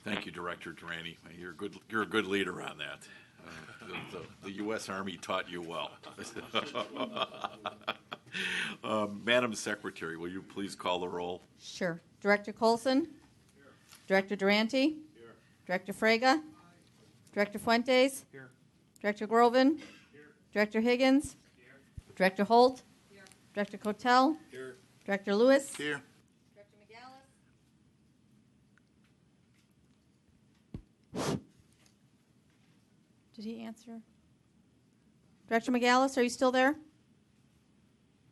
Thank you, Director Durante. You're a good leader on that. The U.S. Army taught you well. Madam Secretary, will you please call the roll? Sure. Director Colson? Here. Director Durante? Here. Director Frega? Director Fuentes? Here. Director Groven? Here. Director Higgins? Here. Director Holt? Here. Director Cotel? Here. Director Lewis? Here. Director McGallis? Did he answer? Director McGallis, are you still there?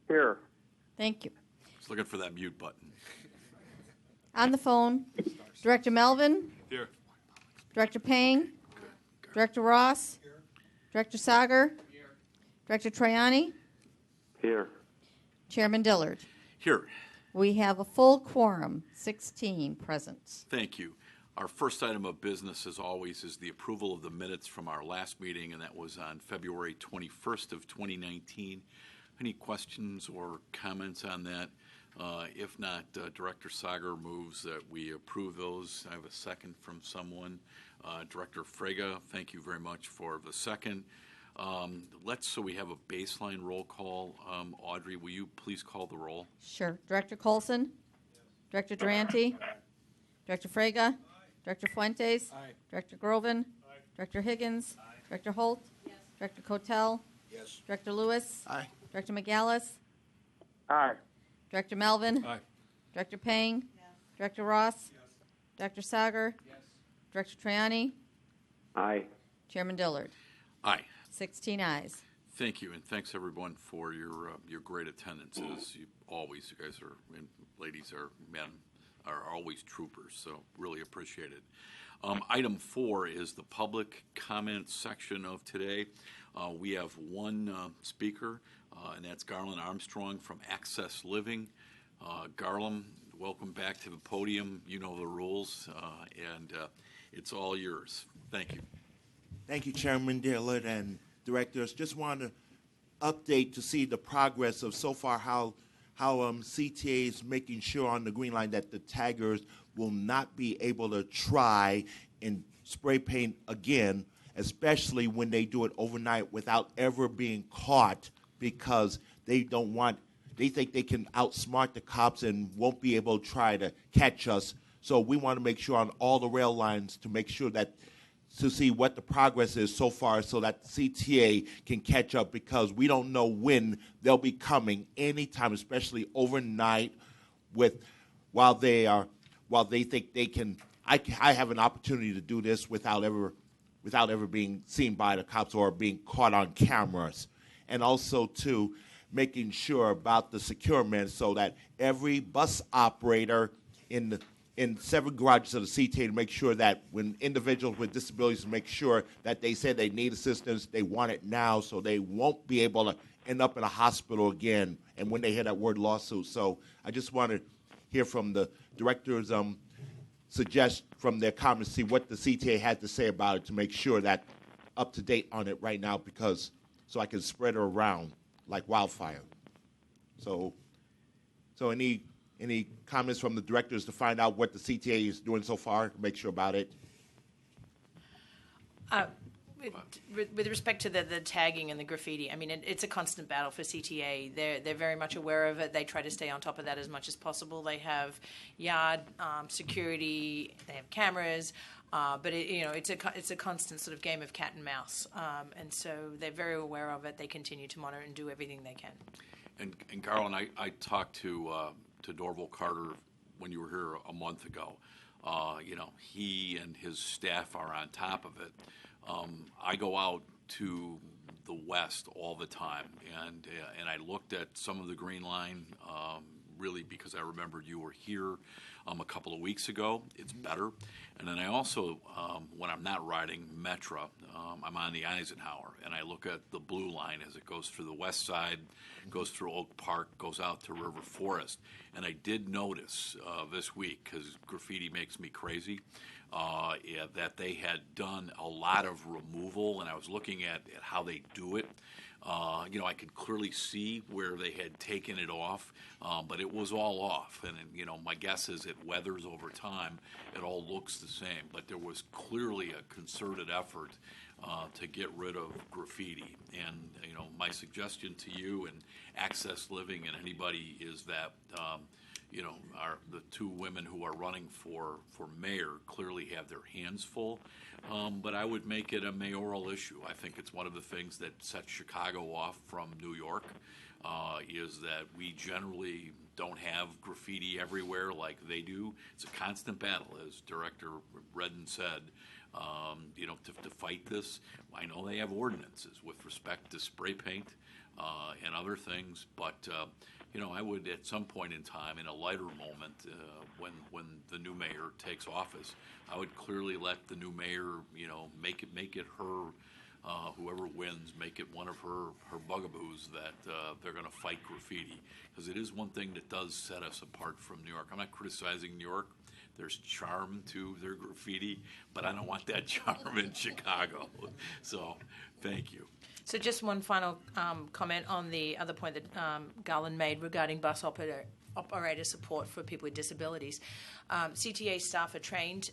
Here. Thank you. Just looking for that mute button. On the phone, Director Melvin? Here. Director Payne? Director Ross? Here. Director Sager? Here. Director Traiani? Here. Chairman Dillard? Here. We have a full quorum, 16 present. Thank you. Our first item of business, as always, is the approval of the minutes from our last meeting, and that was on February 21st of 2019. Any questions or comments on that? If not, Director Sager moves that we approve those. I have a second from someone. Director Frega, thank you very much for the second. So we have a baseline roll call. Audrey, will you please call the roll? Sure. Director Colson? Yes. Director Durante? Aye. Director Frega? Aye. Director Fuentes? Aye. Director Groven? Aye. Director Higgins? Aye. Director Holt? Yes. Director Cotel? Yes. Director Lewis? Aye. Director McGallis? Aye. Director Melvin? Aye. Director Payne? Yes. Director Ross? Yes. Director Sager? Yes. Director Traiani? Aye. Chairman Dillard? Aye. 16 ayes. Thank you, and thanks everyone for your great attendance. As you guys are, and ladies are, men are always troopers, so really appreciate it. Item 4 is the public comment section of today. We have one speaker, and that's Garland Armstrong from Access Living. Garland, welcome back to the podium. You know the rules, and it's all yours. Thank you. Thank you, Chairman Dillard and directors. Just want to update to see the progress of so far how CTA is making sure on the green line that the taggers will not be able to try and spray paint again, especially when they do it overnight without ever being caught, because they think they can outsmart the cops and won't be able to try to catch us. So we want to make sure on all the rail lines to see what the progress is so far so that CTA can catch up, because we don't know when they'll be coming anytime, especially overnight while they think they can. I have an opportunity to do this without ever being seen by the cops or being caught on cameras. And also too, making sure about the securement so that every bus operator in 7 garages of the CTA to make sure that when individuals with disabilities, make sure that they say they need assistance, they want it now, so they won't be able to end up in a hospital again, and when they hear that word lawsuit. So I just want to hear from the directors, suggest from their comments, see what the CTA had to say about it to make sure that up to date on it right now, because so I can spread it around like wildfire. So any comments from the directors to find out what the CTA is doing so far, make sure about it? With respect to the tagging and the graffiti, I mean, it's a constant battle for CTA. They're very much aware of it. They try to stay on top of that as much as possible. They have yard security. They have cameras. But it's a constant sort of game of cat and mouse. And so they're very aware of it. They continue to monitor and do everything they can. And Garland, I talked to Dorval Carter when you were here a month ago. He and his staff are on top of it. I go out to the west all the time, and I looked at some of the green line, really because I remembered you were here a couple of weeks ago. It's better. And then I also, when I'm not riding Metra, I'm on the Eisenhower, and I look at the blue line as it goes through the west side, goes through Oak Park, goes out to River Forest. And I did notice this week, because graffiti makes me crazy, that they had done a lot of removal, and I was looking at how they do it. I could clearly see where they had taken it off, but it was all off. And, my guess is it weathers over time. It all looks the same. But there was clearly a concerted effort to get rid of graffiti. And, my suggestion to you and Access Living and anybody is that, the two women who are running for mayor clearly have their hands full. But I would make it a mayoral issue. I think it's one of the things that sets Chicago off from New York, is that we generally don't have graffiti everywhere like they do. It's a constant battle, as Director Redden said, to fight this. I know they have ordinances with respect to spray paint and other things, but I would at some point in time, in a lighter moment, when the new mayor takes office, I would clearly let the new mayor, make it her, whoever wins, make it one of her bugaboos that they're going to fight graffiti, because it is one thing that does set us apart from New York. I'm not criticizing New York. There's charm to their graffiti, but I don't want that charm in Chicago. So, thank you. So just one final comment on the other point that Garland made regarding bus operator support for people with disabilities. CTA staff are trained,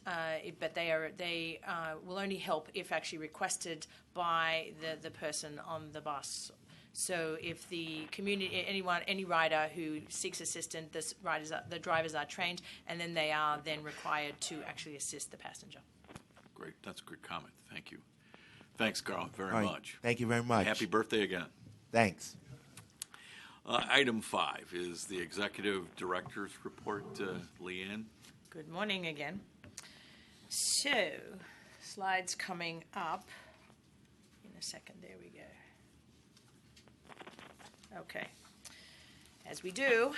but they will only help if actually requested by the person on the bus. So if the community, any rider who seeks assistance, the drivers are trained, and then they are then required to actually assist the passenger. Great. That's a good comment. Thank you. Thanks, Carl, very All right. much. Thank you very much. Happy birthday again. Thanks. Item 5 is the Executive Director's Report. Leanne? Good morning again. So, slides coming up in a second. There we go. Okay. As we do,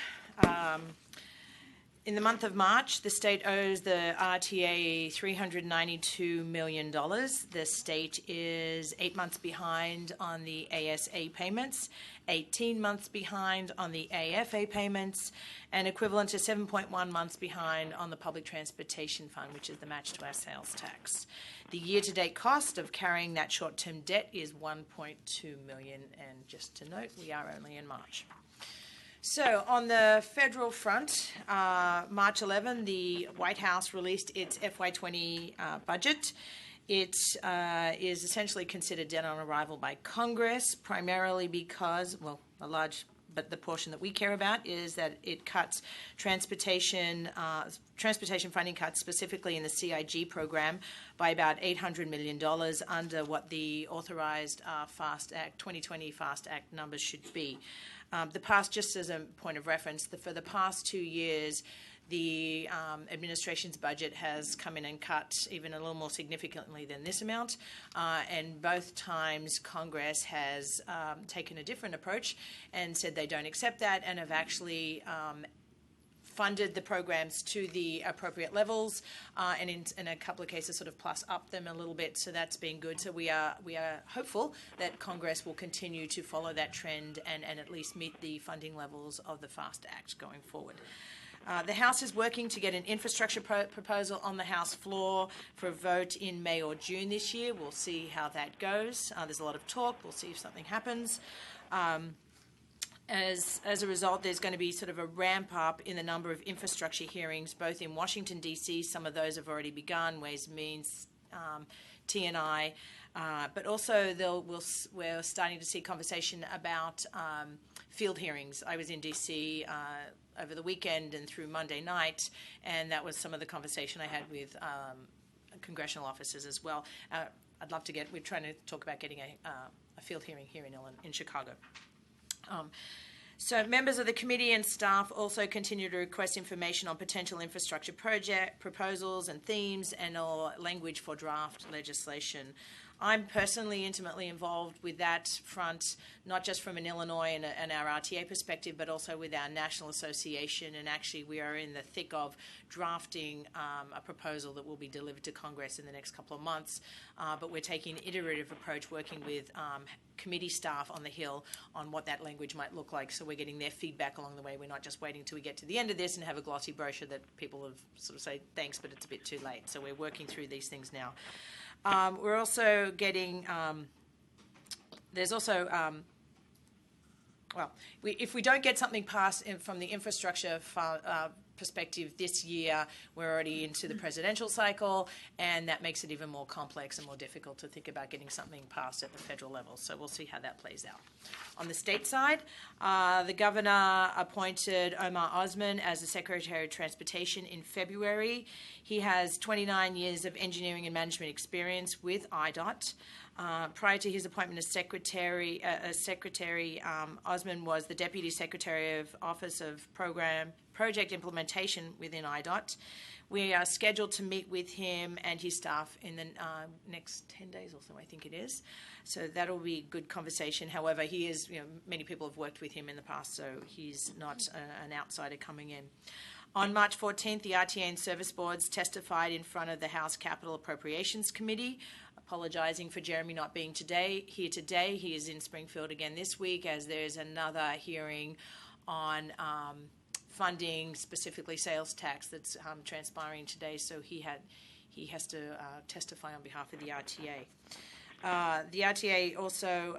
in the month of March, the state owes the RTA $392 million. The state is 8 months behind on the ASA payments, 18 months behind on the AFA payments, and equivalent to 7.1 months behind on the Public Transportation Fund, which is the match to our sales tax. The year-to-date cost of carrying that short-term debt is $1.2 million, and just to note, we are only in March. So on the federal front, March 11, the White House released its FY20 budget. It is essentially considered dead on arrival by Congress, primarily because, but the portion that we care about is that it cuts transportation funding cuts, specifically in the CIG program, by about $800 million under what the authorized FAST Act, 2020 FAST Act numbers should be. Just as a point of reference, for the past 2 years, the administration's budget has come in and cut even a little more significantly than this amount, and both times Congress has taken a different approach and said they don't accept that and have actually funded the programs to the appropriate levels, and in a couple of cases sort of plus up them a little bit, so that's been good. So we are hopeful that Congress will continue to follow that trend and at least meet the funding levels of the FAST Act going forward. The House is working to get an infrastructure proposal on the House floor for a vote in May or June this year. We'll see how that goes. There's a lot of talk. We'll see if something happens. As a result, there's going to be sort of a ramp up in the number of infrastructure hearings, both in Washington, D.C. Some of those have already begun, Ways and Means, T&I. But also we're starting to see conversation about field hearings. I was in D.C. Over the weekend and through Monday night, and that was some of the conversation I had with congressional officers as well. I'd love to we're trying to talk about getting a field hearing here in Chicago. So members of the committee and staff also continue to request information on potential infrastructure project proposals and themes and or language for draft legislation. I'm personally intimately involved with that front, not just from an Illinois and our RTA perspective, but also with our national association. And actually, we are in the thick of drafting a proposal that will be delivered to Congress in the next couple of months. But we're taking an iterative approach, working with committee staff on the Hill on what that language might look like. So we're getting their feedback along the way. We're not just waiting till we get to the end of this and have a glossy brochure that people have sort of say, thanks, but it's a bit too late. So we're working through these things now. We're also getting, there's also if we don't get something passed from the infrastructure perspective this year, we're already into the presidential cycle, and that makes it even more complex and more difficult to think about getting something passed at the federal level. So we'll see how that plays out. On the state side, the governor appointed Omar Osman as the Secretary of Transportation in February. He has 29 years of engineering and management experience with IDOT. Prior to his appointment as Secretary, Osman was the Deputy Secretary of Office of Project Implementation within IDOT. We are scheduled to meet with him and his staff in the next 10 days or so, I think it is. So that'll be a good conversation. However, he is, many people have worked with him in the past, so he's not an outsider coming in. On March 14th, the RTA and service boards testified in front of the House Capital Appropriations Committee, apologising for Jeremy not being here today. He is in Springfield again this week, as there's another hearing on funding, specifically sales tax, that's transpiring today. So he has to testify on behalf of the RTA. The RTA also,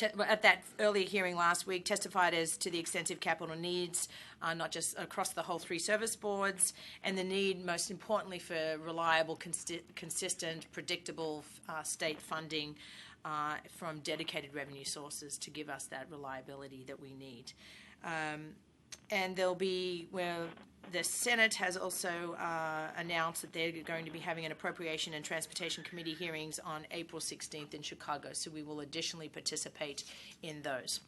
at that earlier hearing last week, testified as to the extensive capital needs, not just across the whole 3 service boards, and the need, most importantly, for reliable, consistent, predictable state funding from dedicated revenue sources to give us that reliability that we need. And there'll be, the Senate has also announced that they're going to be having an Appropriation and Transportation Committee hearings on April 16th in Chicago, so we will additionally participate in those.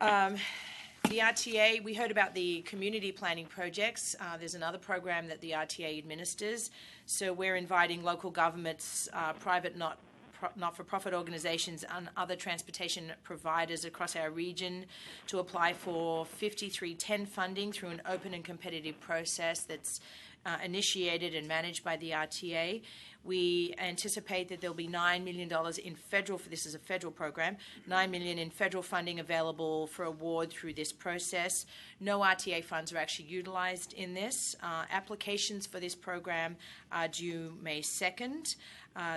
The RTA, we heard about the community planning projects. There's another program that the RTA administers, so we're inviting local governments, private not-for-profit organisations and other transportation providers across our region to apply for 5310 funding through an open and competitive process that's initiated and managed by the RTA. We anticipate that there'll be $9 million in federal, this is a federal program, $9 million in federal funding available for award through this process. No RTA funds are actually utilised in this. Applications for this program are due May 2nd.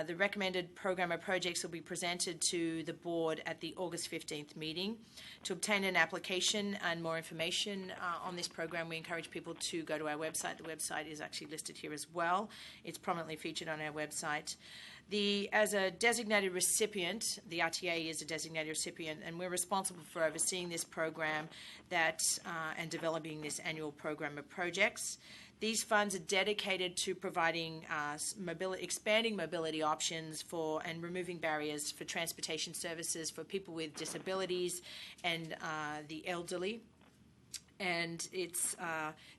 The recommended program of projects will be presented to the board at the August 15th meeting. To obtain an application and more information on this program, we encourage people to go to our website. The website is actually listed here as well. It's prominently featured on our website. As a designated recipient, the RTA is a designated recipient, and we're responsible for overseeing this program and developing this annual program of projects. These funds are dedicated to providing expanding mobility options and removing barriers for transportation services for people with disabilities and the elderly. And it's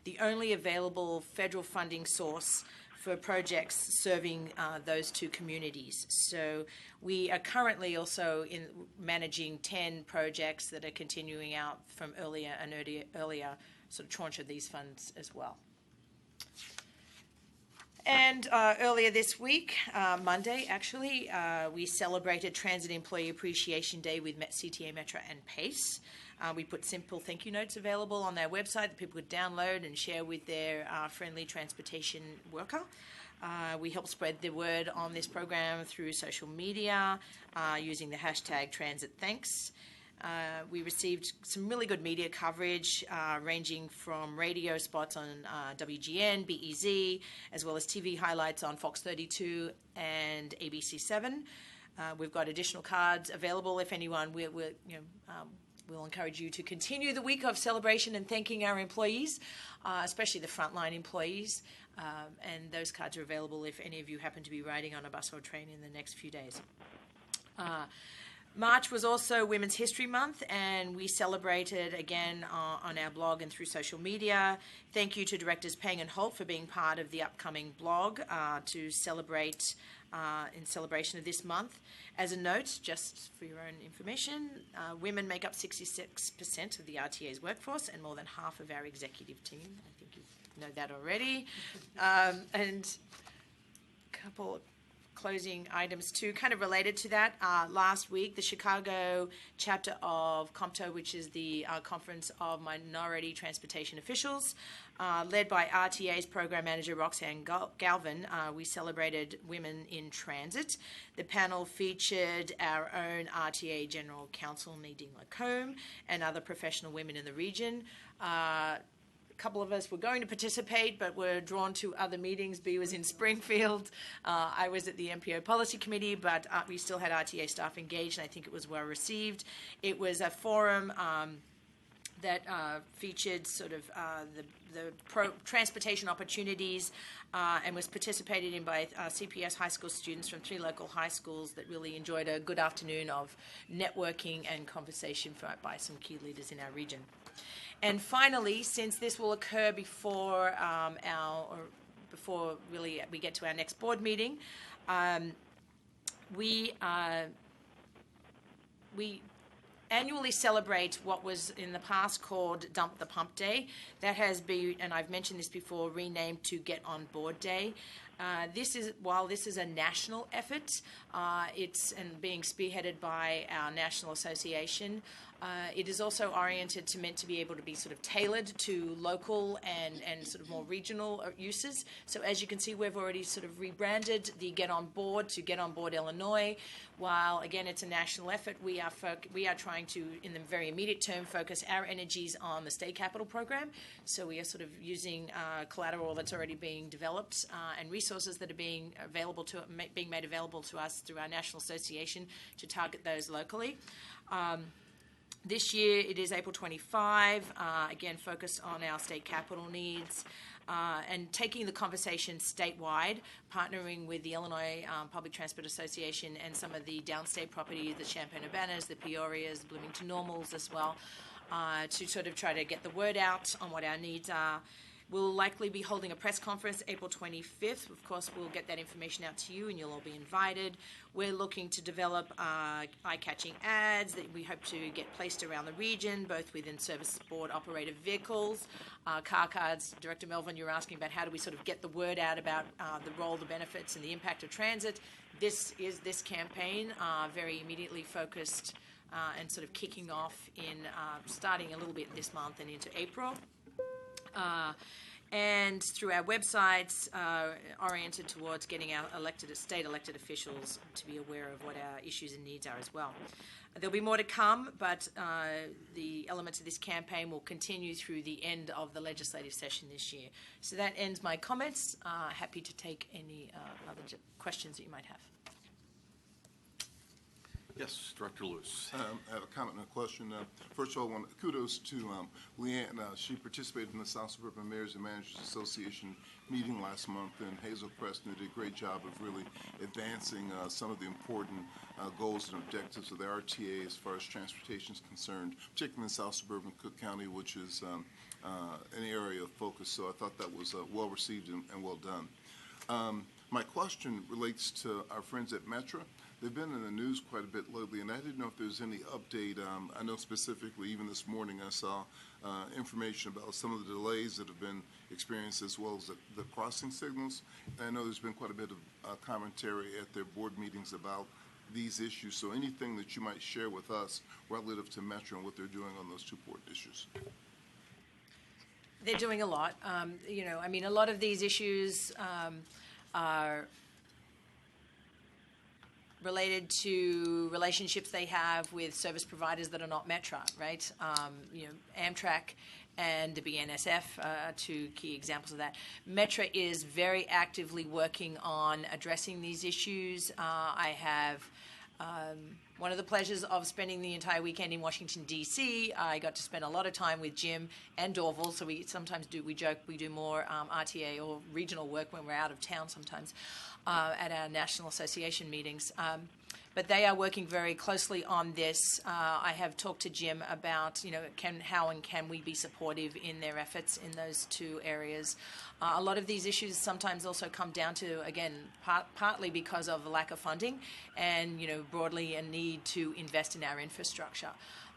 the only available federal funding source for projects serving those 2 communities. So we are currently also managing 10 projects that are continuing out from earlier sort of tranche of these funds as well. And earlier this week, Monday actually, we celebrated Transit Employee Appreciation Day with CTA, Metro and PACE. We put simple thank you notes available on their website that people could download and share with their friendly transportation worker. We help spread the word on this program through social media using the hashtag TransitThanks. We received some really good media coverage ranging from radio spots on WGN, BEZ, as well as TV highlights on Fox 32 and ABC 7. We've got additional cards available if anyone we'll encourage you to continue the week of celebration and thanking our employees, especially the frontline employees. And those cards are available if any of you happen to be riding on a bus or train in the next few days. March was also Women's History Month, and we celebrated again on our blog and through social media. Thank you to Directors Pang and Holt for being part of the upcoming blog to celebrate in celebration of this month. As a note, just for your own information, women make up 66% of the RTA's workforce and more than half of our executive team. I think you know that already. And a couple of closing items too, kind of related to that. Last week, the Chicago chapter of COMTO, which is the Conference of Minority Transportation Officials, led by RTA's program manager Roxanne Galvin, we celebrated women in transit. The panel featured our own RTA General Counsel Nadine Lacombe and other professional women in the region. A couple of us were going to participate, but were drawn to other meetings. B was in Springfield. I was at the MPO Policy Committee, but we still had RTA staff engaged, and I think it was well received. It was a forum that featured sort of the transportation opportunities and was participated in by CPS high school students from 3 local high schools that really enjoyed a good afternoon of networking and conversation by some key leaders in our region. And finally, since this will occur before before really we get to our next board meeting, we annually celebrate what was in the past called Dump the Pump Day. That has been, and I've mentioned this before, renamed to Get On Board Day. While this is a national effort, it's being spearheaded by our national association. It is also meant to be able to be sort of tailored to local and sort of more regional uses. So as you can see, we've already sort of rebranded the Get On Board to Get On Board Illinois. While again it's a national effort, we are trying to, in the very immediate term, focus our energies on the state capital program. So we are sort of using collateral that's already being developed and resources that are being made available to us through our national association to target those locally. This year it is April 25, again focused on our state capital needs and taking the conversation statewide, partnering with the Illinois Public Transport Association and some of the downstate properties, the Champaign-Urbanas, the Peorias, the Bloomington Normals as well, to sort of try to get the word out on what our needs are. We'll likely be holding a press conference April 25th. Of course, we'll get that information out to you, and you'll all be invited. We're looking to develop eye-catching ads that we hope to get placed around the region, both within service board operated vehicles, car cards. Director Melvin, you were asking about how do we sort of get the word out about the role, the benefits, and the impact of transit. This campaign, very immediately focused and sort of kicking off in starting a little bit this month and into April. And through our websites, oriented towards getting our state elected officials to be aware of what our issues and needs are as well. There'll be more to come, but the elements of this campaign will continue through the end of the legislative session this year. So that ends my comments. Happy to take any other questions that you might have. Yes, Director Lewis. I have a comment and a question. First of all, I want kudos to Leanne. She participated in the South Suburban Mayors and Managers Association meeting last month, and Hazel Preston did a great job of really advancing some of the important goals and objectives of the RTA as far as transportation is concerned, particularly in South Suburban Cook County, which is an area of focus. So I thought that was well received and well done. My question relates to our friends at Metra. They've been in the news quite a bit lately, and I didn't know if there's any update. I know specifically, even this morning, I saw information about some of the delays that have been experienced as well as the crossing signals. And I know there's been quite a bit of commentary at their board meetings about these issues. So anything that you might share with us relative to Metra and what they're doing on those two important issues? They're doing a lot. A lot of these issues are related to relationships they have with service providers that are not Metra, right? Amtrak and the BNSF are two key examples of that. Metra is very actively working on addressing these issues. I have one of the pleasures of spending the entire weekend in Washington, D.C. I got to spend a lot of time with Jim and Dorval, so we sometimes we joke we do more RTA or regional work when we're out of town sometimes at our National Association meetings. But they are working very closely on this. I have talked to Jim about, how can we be supportive in their efforts in those two areas. A lot of these issues sometimes also come down to, again, partly because of the lack of funding and, broadly a need to invest in our infrastructure.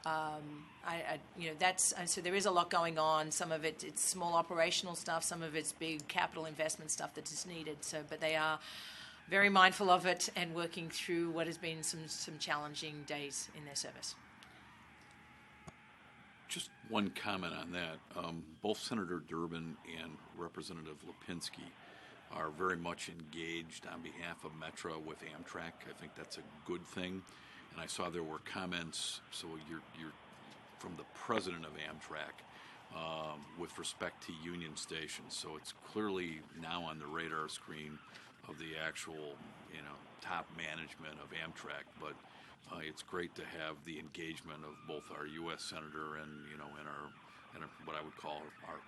So there is a lot going on. Some of it's small operational stuff. Some of it's big capital investment stuff that is needed. But they are very mindful of it and working through what has been some challenging days in their service. Just one comment on that. Both Senator Durbin and Representative Lipinski are very much engaged on behalf of Metra with Amtrak. I think that's a good thing. And I saw there were comments, so you're from the president of Amtrak with respect to Union Station. So it's clearly now on the radar screen of the actual, top management of Amtrak. But it's great to have the engagement of both our U.S. Senator and our what I would call our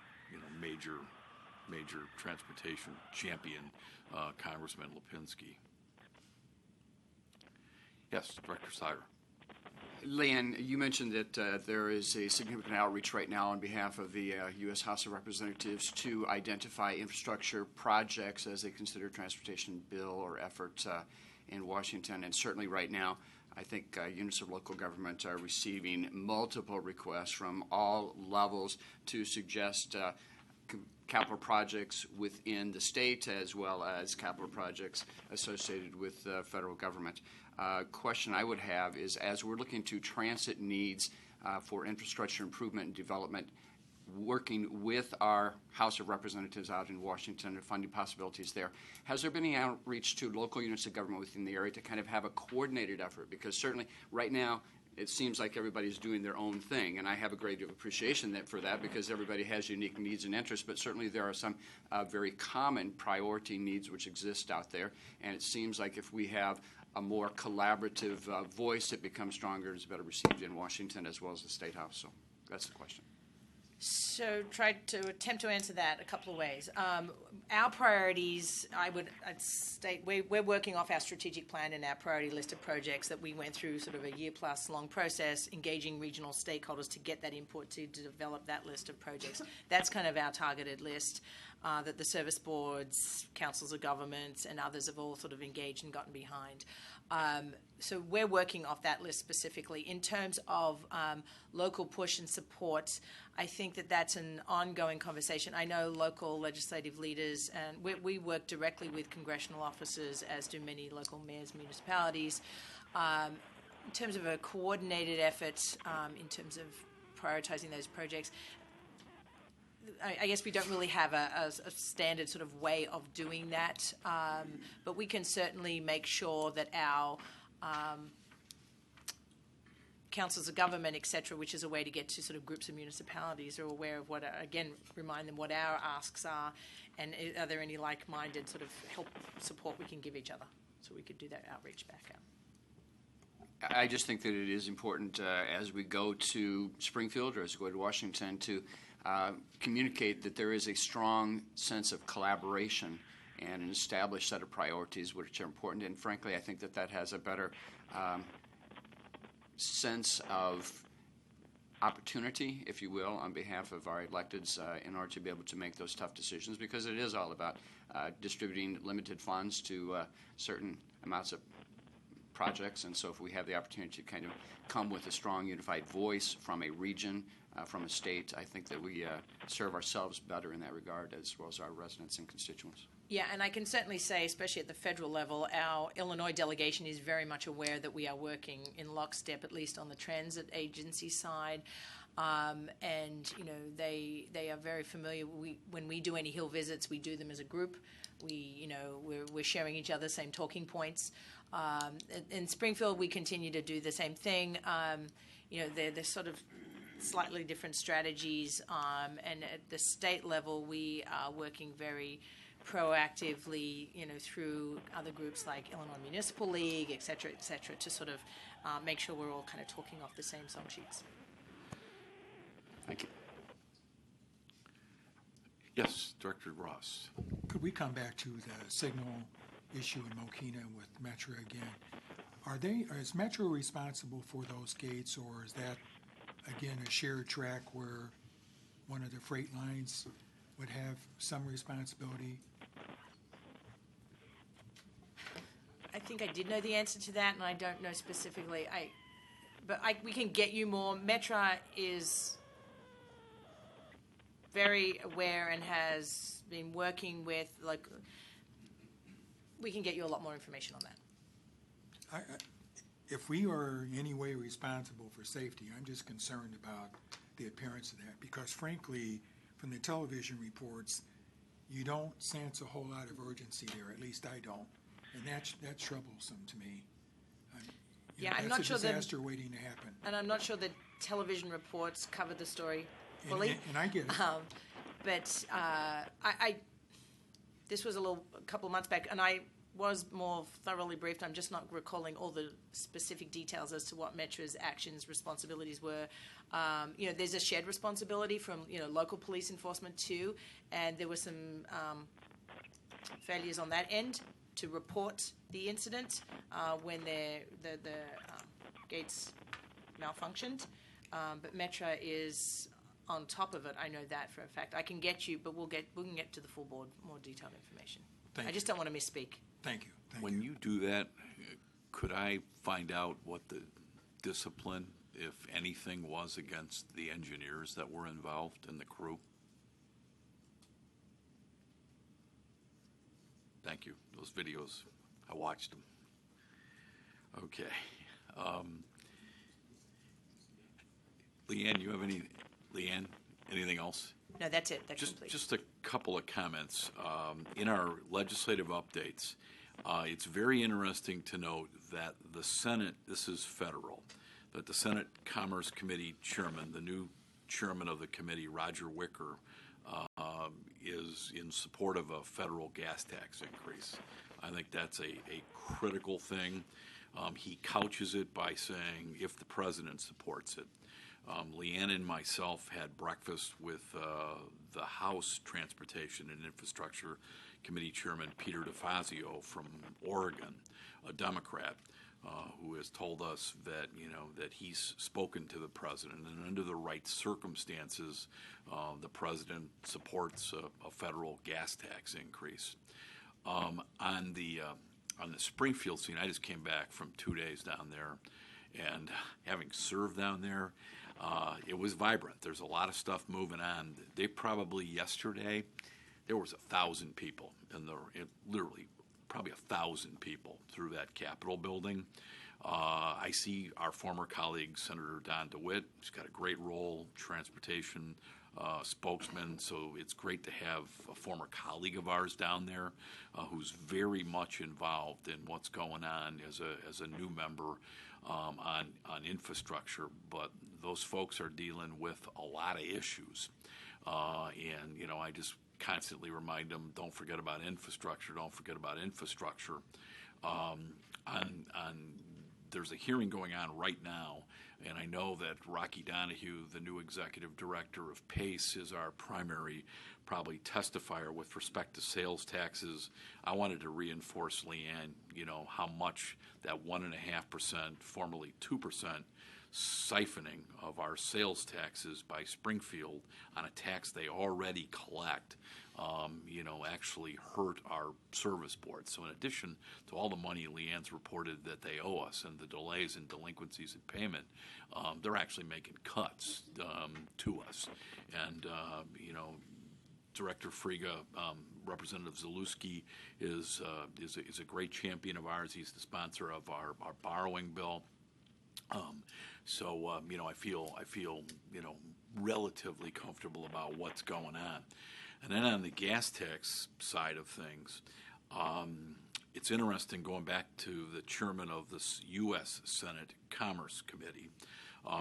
major transportation champion, Congressman Lipinski. Yes, Director Sire. Leanne, you mentioned that there is a significant outreach right now on behalf of the U.S. House of Representatives to identify infrastructure projects as they consider transportation bill or effort in Washington. And certainly right now, I think units of local government are receiving multiple requests from all levels to suggest capital projects within the state as well as capital projects associated with the federal government. Question I would have is, as we're looking to transit needs for infrastructure improvement and development, working with our House of Representatives out in Washington and funding possibilities there, has there been any outreach to local units of government within the area to kind of have a coordinated effort? Because certainly right now it seems like everybody's doing their own thing, and I have a great deal of appreciation for that because everybody has unique needs and interests, but certainly there are some very common priority needs which exist out there, and it seems like if we have a more collaborative voice, it becomes stronger and is better received in Washington as well as the State House. So that's the question. So try to attempt to answer that a couple of ways. Our priorities, I'd state, we're working off our strategic plan and our priority list of projects that we went through sort of a year-plus long process, engaging regional stakeholders to get that input to develop that list of projects. That's kind of our targeted list that the service boards, councils of governments, and others have all sort of engaged and gotten behind. So we're working off that list specifically. In terms of local push and support, I think that that's an ongoing conversation. I know local legislative leaders, and we work directly with congressional officers, as do many local mayors, municipalities. In terms of a coordinated effort, in terms of prioritizing those projects, I guess we don't really have a standard sort of way of doing that, but we can certainly make sure that our councils of government, et cetera, which is a way to get to sort of groups of municipalities, are aware of what, again, remind them what our asks are, and are there any like-minded sort of help, support we can give each other, so we could do that outreach back out. I just think that it is important as we go to Springfield or as we go to Washington to communicate that there is a strong sense of collaboration and an established set of priorities which are important. And frankly, I think that that has a better sense of opportunity, if you will, on behalf of our electeds in order to be able to make those tough decisions, because it is all about distributing limited funds to certain amounts of projects. And so if we have the opportunity to kind of come with a strong unified voice from a region, from a state, I think that we serve ourselves better in that regard, as well as our residents and constituents. Yeah, and I can certainly say, especially at the federal level, our Illinois delegation is very much aware that we are working in lockstep, at least on the transit agency side. And, you know, they are very familiar. When we do any Hill visits, we do them as a group. We're sharing each other same talking points. In Springfield, we continue to do the same thing. They're sort of slightly different strategies. And at the state level, we are working very proactively, through other groups like Illinois Municipal League, et cetera, to sort of make sure we're all kind of talking off the same song sheets. Thank you. Yes, Director Ross. Could we come back to the signal issue in Mokina with Metro again? Is Metro responsible for those gates, or is that, again, a shared track where one of the freight lines would have some responsibility? I think I did know the answer to that, and I don't know specifically. We can get you more. Metra is very aware and has been working with we can get you a lot more information on that. If we are in any way responsible for safety, I'm just concerned about the appearance of that, because frankly, from the television reports, you don't sense a whole lot of urgency there, at least I don't, and that's troublesome to me. I'm not sure that's a disaster waiting to happen. And I'm not sure that television reports covered the story fully. And I get it. But this was a couple of months back, and I was more thoroughly briefed. I'm just not recalling all the specific details as to what Metra's actions, responsibilities were. There's a shared responsibility from local police enforcement too, and there were some failures on that end to report the incident when the gates malfunctioned. But Metra is on top of it. I know that for a fact. I can get you, but we can get to the full board more detailed information. I just don't want to misspeak. Thank you. When you do that, could I find out what the discipline, if anything, was against the engineers that were involved in the crew? Thank you. Those videos, I watched them. Okay. Leanne, anything else? No, that's it. That's complete. Just a couple of comments. In our legislative updates, it's very interesting to note that the Senate, this is federal, that the Senate Commerce Committee chairman, the new chairman of the committee, Roger Wicker, is in support of a federal gas tax increase. I think that's a critical thing. He couches it by saying if the president supports it. Leanne and myself had breakfast with the House Transportation and Infrastructure Committee Chairman Peter DeFazio from Oregon, a Democrat, who has told us that that he's spoken to the president, and under the right circumstances, the president supports a federal gas tax increase. On the Springfield scene, I just came back from 2 days down there, and having served down there, it was vibrant. There's a lot of stuff moving on. Yesterday, there was 1,000 people literally probably 1,000 people through that Capitol building. I see our former colleague, Senator Don DeWitt. He's got a great role, transportation spokesman, so it's great to have a former colleague of ours down there who's very much involved in what's going on as a new member on infrastructure. But those folks are dealing with a lot of issues, and I just constantly remind them, don't forget about infrastructure. Don't forget about infrastructure. There's a hearing going on right now, and I know that Rocky Donahue, the new executive director of PACE, is our primary probably testifier with respect to sales taxes. I wanted to reinforce, Leanne, how much that 1.5%, formerly 2%, siphoning of our sales taxes by Springfield on a tax they already collect, actually hurt our service board. So in addition to all the money Leanne's reported that they owe us and the delays and delinquencies in payment, they're actually making cuts to us. And, Director Friga, Representative Zalewski is a great champion of ours. He's the sponsor of our borrowing bill. I feel relatively comfortable about what's going on. And then on the gas tax side of things, it's interesting going back to the chairman of the U.S. Senate Commerce Committee.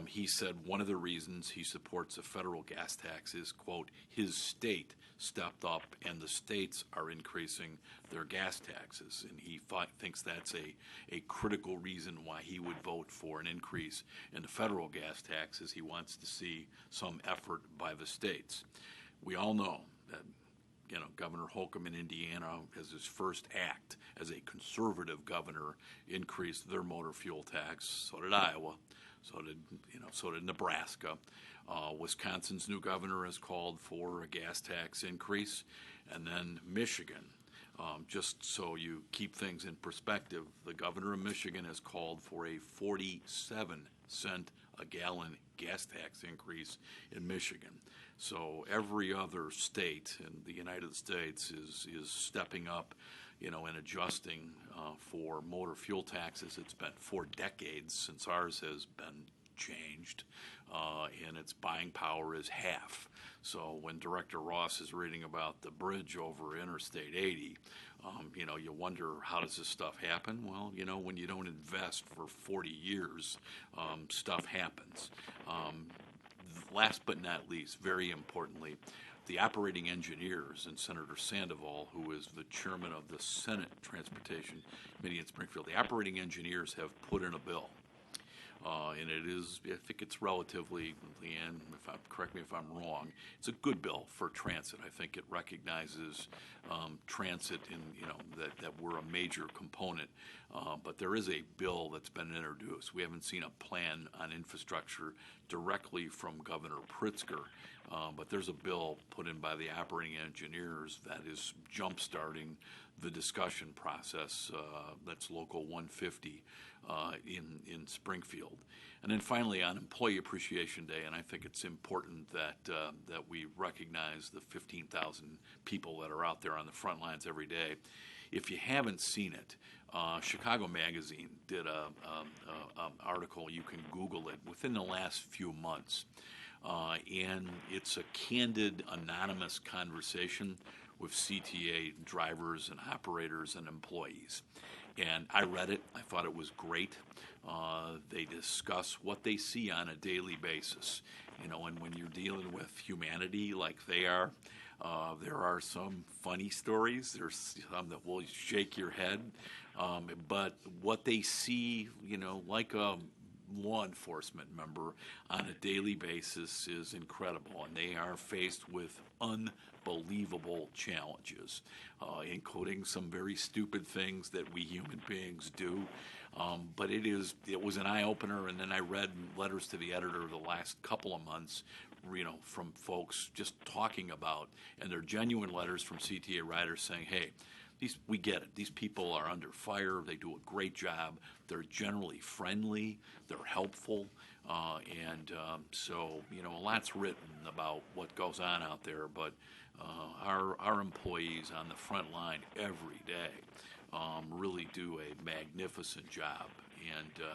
He said one of the reasons he supports a federal gas tax is, quote, his state stepped up and the states are increasing their gas taxes. And he thinks that's a critical reason why he would vote for an increase in the federal gas taxes. He wants to see some effort by the states. We all know that Governor Holcomb in Indiana, as his first act as a conservative governor, increased their motor fuel tax. So did Iowa. So did Nebraska. Wisconsin's new governor has called for a gas tax increase. And then Michigan. Just so you keep things in perspective, the governor of Michigan has called for a 47-cent a gallon gas tax increase in Michigan. So every other state in the United States is stepping up, in adjusting for motor fuel taxes. It's been 4 decades since ours has been changed, and its buying power is half. So when Director Ross is reading about the bridge over Interstate 80, you wonder, how does this stuff happen? Well, when you don't invest for 40 years, stuff happens. Last but not least, very importantly, the operating engineers and Senator Sandoval, who is the chairman of the Senate Transportation Committee in Springfield, the operating engineers have put in a bill. And it is, I think it's relatively, Leanne, correct me if I'm wrong, it's a good bill for transit. I think it recognizes transit that we're a major component. But there is a bill that's been introduced. We haven't seen a plan on infrastructure directly from Governor Pritzker, but there's a bill put in by the operating engineers that is jump-starting the discussion process. That's Local 150 in Springfield. And then finally, on Employee Appreciation Day, and I think it's important that we recognize the 15,000 people that are out there on the front lines every day. If you haven't seen it, Chicago Magazine did an article. You can Google it within the last few months. And it's a candid, anonymous conversation with CTA drivers and operators and employees. And I read it. I thought it was great. They discuss what they see on a daily basis. And when you're dealing with humanity like they are, there are some funny stories. There's some that will shake your head. But what they see, like a law enforcement member on a daily basis is incredible. And they are faced with unbelievable challenges, including some very stupid things that we human beings do. But it was an eye-opener, and then I read letters to the editor the last couple of months, from folks just talking about, and they're genuine letters from CTA riders saying, hey, we get it. These people are under fire. They do a great job. They're generally friendly. They're helpful. So, a lot's written about what goes on out there, but our employees on the front line every day really do a magnificent job. And,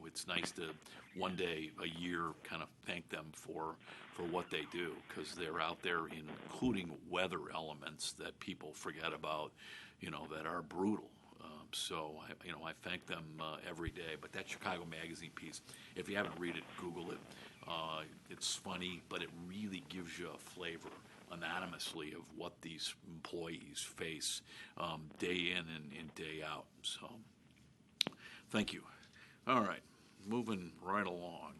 it's nice to one day a year kind of thank them for what they do, because they're out there including weather elements that people forget about, that are brutal. So I thank them every day. But that Chicago Magazine piece, if you haven't read it, Google it. It's funny, but it really gives you a flavor anonymously of what these employees face day in and day out. So thank you. All right, moving right along.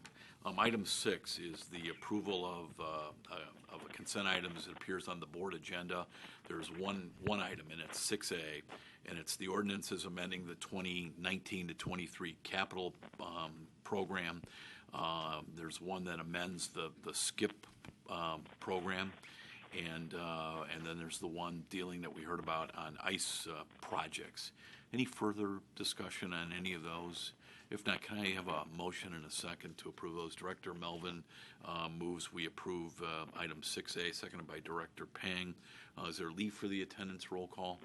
Item 6 is the approval of a consent items that appears on the board agenda. There's one item, and it's 6A, and it's the ordinances amending the 2019 to 23 capital program. There's one that amends the SKIP program, and then there's the one dealing that we heard about on ICE projects. Any further discussion on any of those? If not, can I have a motion and a second to approve those? Director Melvin moves we approve item 6A, seconded by Director Pang. Is there leave for the attendance roll call?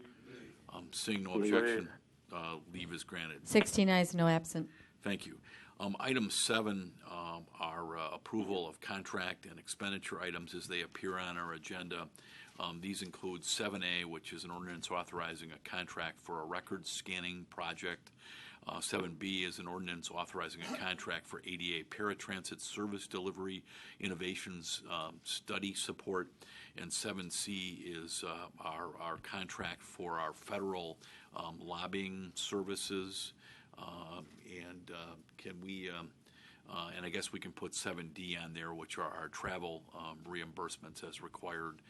Seeing no objection, leave is granted. 16 ayes, no absent. Thank you. Item 7 are approval of contract and expenditure items as they appear on our agenda. These include 7A, which is an ordinance authorizing a contract for a record scanning project. 7B is an ordinance authorizing a contract for ADA paratransit service delivery innovations study support. And 7C is our contract for our federal lobbying services. Can we, and I guess we can put 7D on there, which are our travel reimbursements as required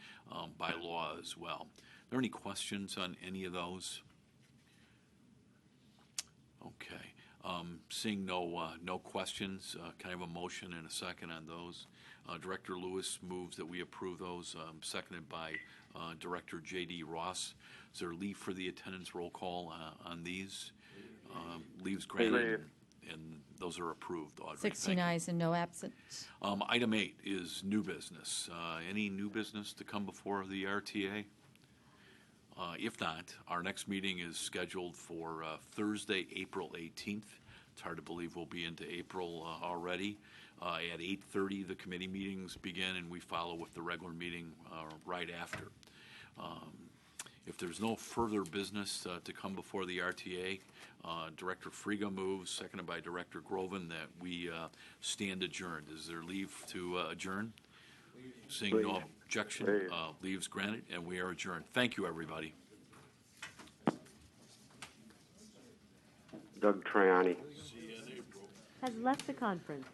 by law as well. Are there any questions on any of those? Okay. Seeing no questions, can I have a motion and a second on those? Director Lewis moves that we approve those, seconded by Director J.D. Ross. Is there leave for the attendance roll call on these? Leaves granted, and those are approved, Audrey. 16 ayes and no absent. Item 8 is new business. Any new business to come before the RTA? If not, our next meeting is scheduled for Thursday, April 18th. It's hard to believe we'll be into April already. At 8:30, the committee meetings begin, and we follow with the regular meeting right after. If there's no further business to come before the RTA, Director Friga moves, seconded by Director Groven, that we stand adjourned. Is there leave to adjourn? Seeing no objection, leaves granted, and we are adjourned. Thank you, everybody. Doug Triani. Has left the conference.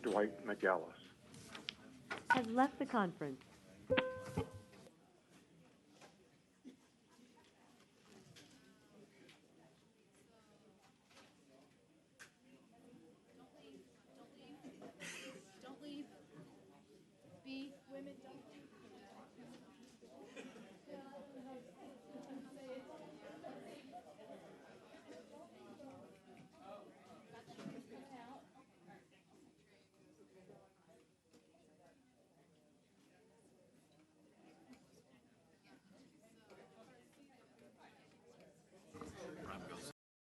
Dwight McGallis. Has left the conference.